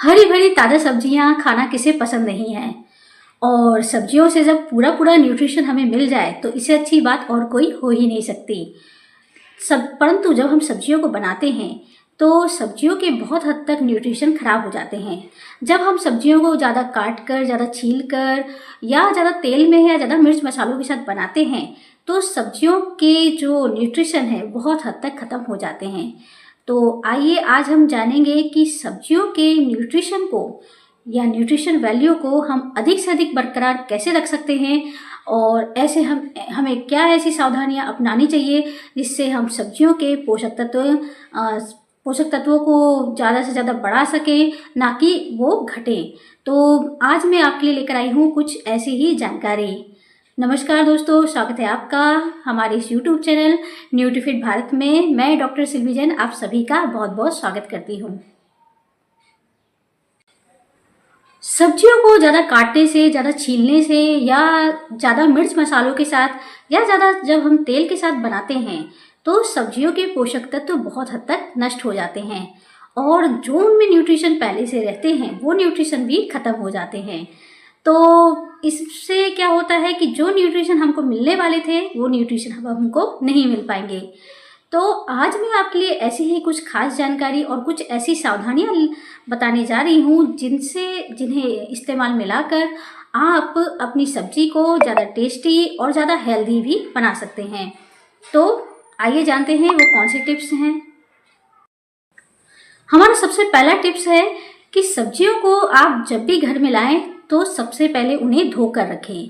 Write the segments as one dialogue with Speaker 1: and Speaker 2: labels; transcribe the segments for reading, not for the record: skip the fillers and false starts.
Speaker 1: हरी भरी ताज़ा सब्जियां खाना किसे पसंद नहीं है। और सब्जियों से जब पूरा पूरा न्यूट्रिशन हमें मिल जाए तो इससे अच्छी बात और कोई हो ही नहीं सकती। परंतु जब हम सब्जियों को बनाते हैं तो सब्जियों के बहुत हद तक न्यूट्रिशन खराब हो जाते हैं। जब हम सब्जियों को ज़्यादा काट कर, ज़्यादा छील कर या ज़्यादा तेल में या ज़्यादा मिर्च मसालों के साथ बनाते हैं तो सब्जियों के जो न्यूट्रिशन है बहुत हद तक ख़त्म हो जाते हैं। तो आइए आज हम जानेंगे कि सब्जियों के न्यूट्रिशन को या न्यूट्रिशन वैल्यू को हम अधिक से अधिक बरकरार कैसे रख सकते हैं और ऐसे हमें क्या ऐसी सावधानियां अपनानी चाहिए जिससे हम सब्जियों के पोषक तत्वों को ज़्यादा से ज़्यादा बढ़ा सकें, ना कि वो घटें। तो आज मैं आपके लिए लेकर आई हूँ कुछ ऐसी ही जानकारी। नमस्कार दोस्तों, स्वागत है आपका हमारे इस यूट्यूब चैनल न्यूट्रीफिट भारत में। मैं डॉक्टर सिल्वी जैन आप सभी का बहुत बहुत स्वागत करती हूँ। सब्जियों को ज़्यादा काटने से, ज़्यादा छीलने से या ज़्यादा मिर्च मसालों के साथ या ज़्यादा जब हम तेल के साथ बनाते हैं तो सब्जियों के पोषक तत्व बहुत हद तक नष्ट हो जाते हैं और जो उनमें न्यूट्रिशन पहले से रहते हैं वो न्यूट्रिशन भी ख़त्म हो जाते हैं। तो इससे क्या होता है कि जो न्यूट्रिशन हमको मिलने वाले थे वो न्यूट्रिशन अब हमको नहीं मिल पाएंगे। तो आज मैं आपके लिए ऐसी ही कुछ खास जानकारी और कुछ ऐसी सावधानियां बताने जा रही हूँ जिन्हें इस्तेमाल मिलाकर आप अपनी सब्जी को ज़्यादा टेस्टी और ज़्यादा हेल्दी भी बना सकते हैं। तो आइए जानते हैं वो कौन से टिप्स हैं। हमारा सबसे पहला टिप्स है कि सब्जियों को आप जब भी घर में लाएं तो सबसे पहले उन्हें धोकर रखें।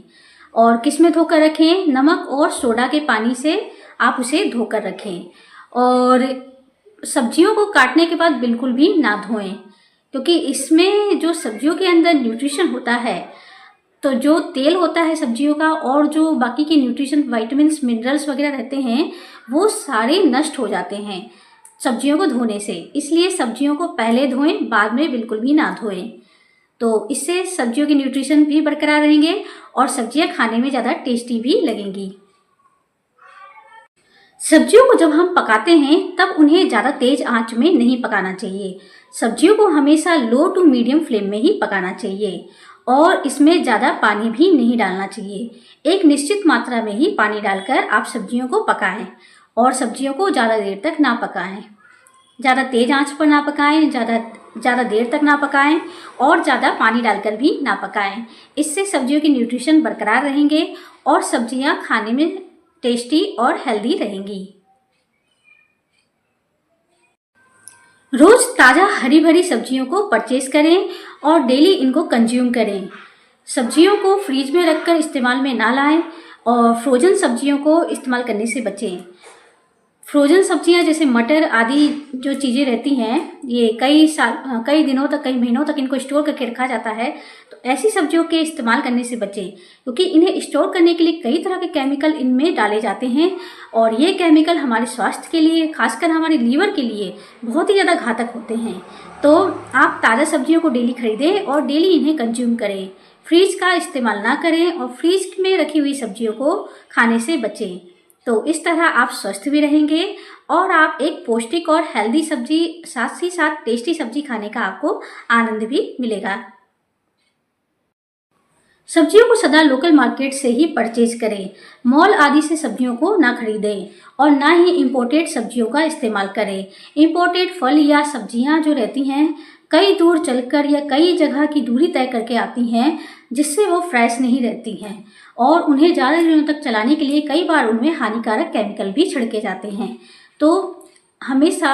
Speaker 1: और किस में धोकर रखें? नमक और सोडा के पानी से आप उसे धोकर रखें। और सब्जियों को काटने के बाद बिल्कुल भी ना धोएं, क्योंकि इसमें जो सब्जियों के अंदर न्यूट्रिशन होता है, तो जो तेल होता है सब्जियों का और जो बाकी के न्यूट्रिशन, विटामिन्स, मिनरल्स वगैरह रहते हैं वो सारे नष्ट हो जाते हैं सब्जियों को धोने से। इसलिए सब्जियों को पहले धोएं, बाद में बिल्कुल भी ना धोएं। तो इससे सब्जियों के न्यूट्रिशन भी बरकरार रहेंगे और सब्जियां खाने में ज़्यादा टेस्टी भी लगेंगी। सब्जियों को जब हम पकाते हैं तब उन्हें ज़्यादा तेज आंच में नहीं पकाना चाहिए। सब्जियों को हमेशा लो टू मीडियम फ्लेम में ही पकाना चाहिए और इसमें ज़्यादा पानी भी नहीं डालना चाहिए। एक निश्चित मात्रा में ही पानी डालकर आप सब्जियों को पकाएं और सब्जियों को ज़्यादा देर तक ना पकाएं। ज़्यादा तेज आंच पर ना पकाएं, ज़्यादा देर तक ना पकाएं और ज़्यादा पानी डालकर भी ना पकाएं। इससे सब्जियों के न्यूट्रिशन बरकरार रहेंगे और सब्जियां खाने में टेस्टी और हेल्दी रहेंगी। रोज ताज़ा हरी भरी सब्जियों को परचेज करें और डेली इनको कंज्यूम करें। सब्जियों को फ्रीज में रखकर इस्तेमाल में ना लाएं और फ्रोजन सब्जियों को इस्तेमाल करने से बचें। फ्रोजन सब्जियां जैसे मटर आदि जो चीज़ें रहती हैं ये कई दिनों तक, कई महीनों तक इनको स्टोर करके रखा जाता है। तो ऐसी सब्जियों के इस्तेमाल करने से बचें, क्योंकि इन्हें स्टोर करने के लिए कई तरह के केमिकल इनमें डाले जाते हैं और ये केमिकल हमारे स्वास्थ्य के लिए, खासकर हमारे लीवर के लिए बहुत ही ज़्यादा घातक होते हैं। तो आप ताज़ा सब्जियों को डेली खरीदें और डेली इन्हें कंज्यूम करें। फ्रीज का इस्तेमाल ना करें और फ्रीज में रखी हुई सब्जियों को खाने से बचें। तो इस तरह आप स्वस्थ भी रहेंगे और आप एक पौष्टिक और हेल्दी सब्जी, साथ ही साथ टेस्टी सब्जी खाने का आपको आनंद भी मिलेगा। सब्जियों को सदा लोकल मार्केट से ही परचेज करें। मॉल आदि से सब्जियों को ना खरीदें और ना ही इंपोर्टेड सब्जियों का इस्तेमाल करें। इंपोर्टेड फल या सब्जियां जो रहती हैं कई दूर चलकर या कई जगह की दूरी तय करके आती हैं, जिससे वो फ्रेश नहीं रहती हैं और उन्हें ज़्यादा दिनों तक चलाने के लिए कई बार उनमें हानिकारक केमिकल भी छिड़के जाते हैं। तो हमेशा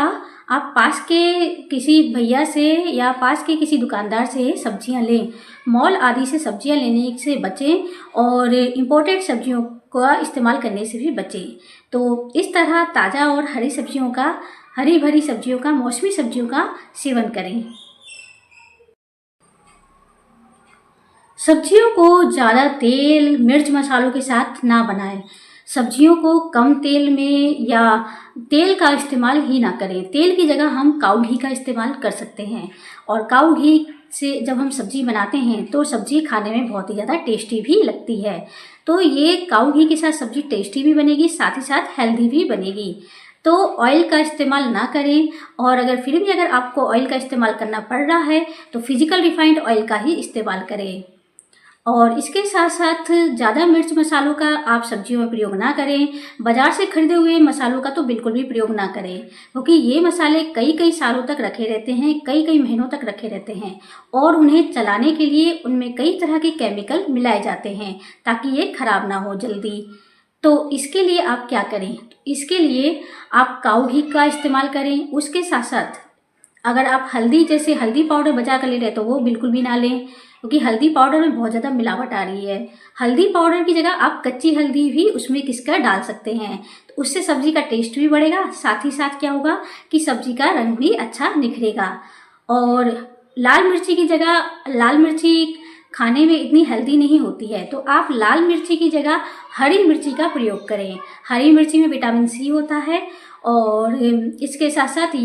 Speaker 1: आप पास के किसी भैया से या पास के किसी दुकानदार से सब्जियां लें। मॉल आदि से सब्जियां लेने से बचें और इंपोर्टेड सब्जियों का इस्तेमाल करने से भी बचें। तो इस तरह ताज़ा और हरी भरी सब्जियों का, मौसमी सब्जियों का सेवन करें। सब्जियों को ज़्यादा तेल, मिर्च मसालों के साथ ना बनाएं। सब्जियों को कम तेल में या तेल का इस्तेमाल ही ना करें। तेल की जगह हम काऊ घी का इस्तेमाल कर सकते हैं और काऊ घी से जब हम सब्जी बनाते हैं तो सब्जी खाने में बहुत ही ज़्यादा टेस्टी भी लगती है। तो ये काऊ घी के साथ सब्जी टेस्टी भी बनेगी, साथ ही साथ हेल्दी भी बनेगी। तो ऑयल का इस्तेमाल ना करें, और फिर भी अगर आपको ऑयल का इस्तेमाल करना पड़ रहा है तो फिजिकल रिफाइंड ऑयल का ही इस्तेमाल करें। और इसके साथ साथ ज़्यादा मिर्च मसालों का आप सब्जियों में प्रयोग ना करें। बाज़ार से खरीदे हुए मसालों का तो बिल्कुल भी प्रयोग ना करें, क्योंकि ये मसाले कई कई सालों तक रखे रहते हैं, कई कई महीनों तक रखे रहते हैं, और उन्हें चलाने के लिए उनमें कई तरह के केमिकल मिलाए जाते हैं ताकि ये खराब ना हो जल्दी। तो इसके लिए आप क्या करें? इसके लिए आप काऊ घी का इस्तेमाल करें। उसके साथ साथ अगर आप हल्दी, जैसे हल्दी पाउडर बचा कर ले रहे तो वो बिल्कुल भी ना लें, क्योंकि हल्दी पाउडर में बहुत ज़्यादा मिलावट आ रही है। हल्दी पाउडर की जगह आप कच्ची हल्दी भी उसमें घिस कर डाल सकते हैं, तो उससे सब्जी का टेस्ट भी बढ़ेगा, साथ ही साथ क्या होगा कि सब्जी का रंग भी अच्छा निखरेगा। और लाल मिर्ची की जगह, लाल मिर्ची खाने में इतनी हेल्दी नहीं होती है, तो आप लाल मिर्ची की जगह हरी मिर्ची का प्रयोग करें। हरी मिर्ची में विटामिन सी होता है, और इसके साथ साथ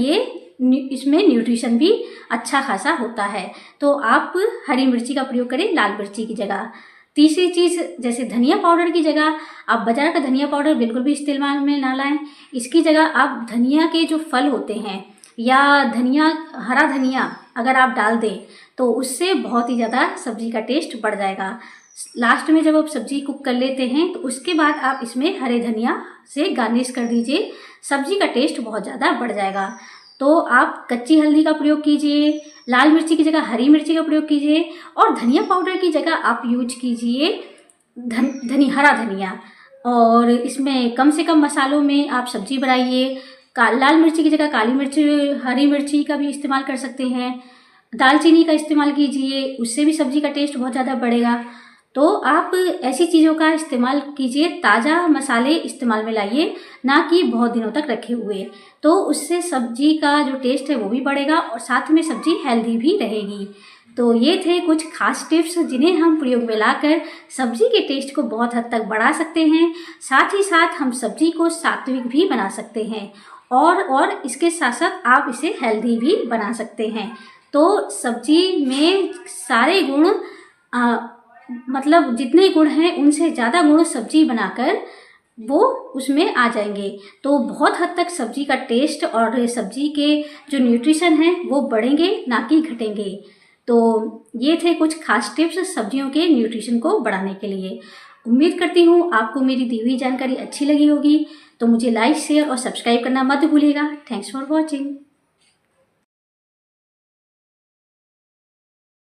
Speaker 1: इसमें न्यूट्रिशन भी अच्छा खासा होता है, तो आप हरी मिर्ची का प्रयोग करें लाल मिर्ची की जगह। तीसरी चीज़, जैसे धनिया पाउडर की जगह आप बाज़ार का धनिया पाउडर बिल्कुल भी इस्तेमाल में ना लाएं। इसकी जगह आप धनिया के जो फल होते हैं या हरा धनिया अगर आप डाल दें तो उससे बहुत ही ज़्यादा सब्जी का टेस्ट बढ़ जाएगा। लास्ट में जब आप सब्जी कुक कर लेते हैं तो उसके बाद आप इसमें हरे धनिया से गार्निश कर दीजिए, सब्जी का टेस्ट बहुत ज़्यादा बढ़ जाएगा। तो आप कच्ची हल्दी का प्रयोग कीजिए, लाल मिर्ची की जगह हरी मिर्ची का प्रयोग कीजिए, और धनिया पाउडर की जगह आप यूज कीजिए हरा धनिया। और इसमें कम से कम मसालों में आप सब्जी बनाइए। लाल मिर्ची की जगह काली मिर्च, हरी मिर्ची का भी इस्तेमाल कर सकते हैं। दालचीनी का इस्तेमाल कीजिए, उससे भी सब्जी का टेस्ट बहुत ज़्यादा बढ़ेगा। तो आप ऐसी चीज़ों का इस्तेमाल कीजिए, ताज़ा मसाले इस्तेमाल में लाइए, ना कि बहुत दिनों तक रखे हुए। तो उससे सब्जी का जो टेस्ट है वो भी बढ़ेगा और साथ में सब्जी हेल्दी भी रहेगी। तो ये थे कुछ खास टिप्स जिन्हें हम प्रयोग में लाकर सब्जी के टेस्ट को बहुत हद तक बढ़ा सकते हैं। साथ ही साथ हम सब्जी को सात्विक भी बना सकते हैं, और इसके साथ साथ आप इसे हेल्दी भी बना सकते हैं। तो सब्जी में सारे गुण, मतलब जितने गुण हैं उनसे ज़्यादा गुण सब्जी बनाकर वो उसमें आ जाएंगे। तो बहुत हद तक सब्जी का टेस्ट और सब्जी के जो न्यूट्रिशन हैं वो बढ़ेंगे, ना कि घटेंगे। तो ये थे कुछ खास टिप्स सब्जियों के न्यूट्रिशन को बढ़ाने के लिए। उम्मीद करती हूँ आपको मेरी दी हुई जानकारी अच्छी लगी होगी। तो मुझे लाइक, शेयर और सब्सक्राइब करना मत भूलिएगा। Thanks for watching.